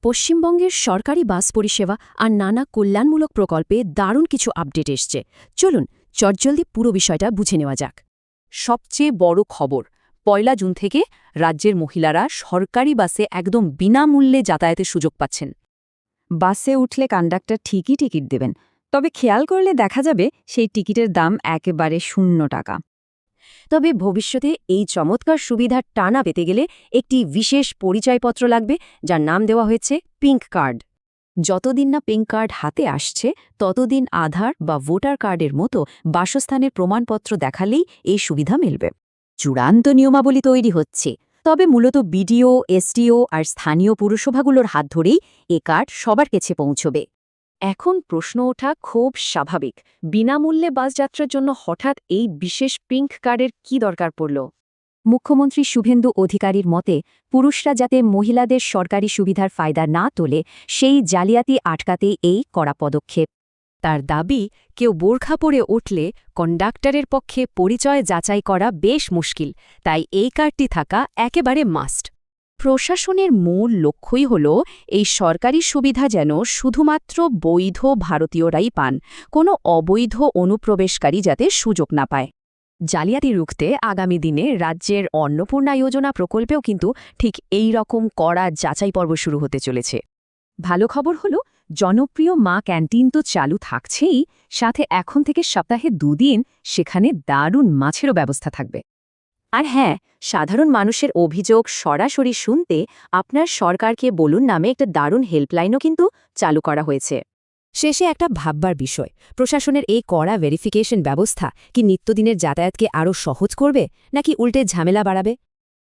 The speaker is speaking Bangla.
পশ্চিমবঙ্গের সরকারি বাস পরিষেবা আর নানা কল্যাণমূলক প্রকল্পে দারুণ কিছু আপডেট এসছে। চলুন চটজলদি পুরো বিষয়টা বুঝে নেওয়া যাক। সবচেয়ে বড় খবর, ১ জুন থেকে রাজ্যের মহিলারা সরকারি বাসে একদম বিনামূল্যে যাতায়াতের সুযোগ পাচ্ছেন। বাসে উঠলে কন্ডাক্টর ঠিকই টিকিট দেবেন, তবে খেয়াল করলে দেখা যাবে সেই টিকিটের দাম একেবারে 0 টাকা। তবে ভবিষ্যতে এই চমৎকার সুবিধার টানা পেতে গেলে একটি বিশেষ পরিচয়পত্র লাগবে, যার নাম দেওয়া হয়েছে পিঙ্ক কার্ড। যতদিন না পিঙ্ক কার্ড হাতে আসছে ততদিন আধার বা ভোটার কার্ডের মতো বাসস্থানের প্রমাণপত্র দেখালেই এই সুবিধা মিলবে। চূড়ান্ত নিয়মাবলী তৈরি হচ্ছে, তবে মূলত বিডিও, এসডিও আর স্থানীয় পুরসভাগুলোর হাত ধরেই এ কার্ড সবার কাছে পৌঁছবে। এখন প্রশ্ন ওঠা খুব স্বাভাবিক, বিনামূল্যে বাস যাত্রার জন্য হঠাৎ এই বিশেষ পিঙ্ক কার্ডের কি দরকার পড়ল? মুখ্যমন্ত্রী শুভেন্দু অধিকারীর মতে, পুরুষরা যাতে মহিলাদের সরকারি সুবিধার ফায়দা না তোলে সেই জালিয়াতি আটকাতেই এই কড়া পদক্ষেপ। তার দাবি, কেউ বোরখা পরে উঠলে কন্ডাক্টরের পক্ষে পরিচয় যাচাই করা বেশ মুশকিল, তাই এই কার্ডটি থাকা একেবারে মাস্ট। প্রশাসনের মূল লক্ষ্যই হল এই সরকারি সুবিধা যেন শুধুমাত্র বৈধ ভারতীয়রাই পান, কোনো অবৈধ অনুপ্রবেশকারী যাতে সুযোগ না পায়। জালিয়াতি রুখতে আগামী দিনে রাজ্যের অন্নপূর্ণা যোজনা প্রকল্পেও কিন্তু ঠিক এই রকম কড়া যাচাই পর্ব শুরু হতে চলেছে। ভালো খবর হলো, জনপ্রিয় মা ক্যান্টিন তো চালু থাকছেই, সাথে এখন থেকে সপ্তাহে 2 দিন সেখানে দারুণ মাছেরও ব্যবস্থা থাকবে। আর হ্যাঁ, সাধারণ মানুষের অভিযোগ সরাসরি শুনতে আপনার সরকারকে বলুন নামে একটা দারুণ হেল্পলাইনও কিন্তু চালু করা হয়েছে। শেষে একটা ভাববার বিষয়, প্রশাসনের এই কড়া ভেরিফিকেশন ব্যবস্থা কি নিত্যদিনের যাতায়াতকে আরও সহজ করবে, নাকি উল্টে ঝামেলা বাড়াবে?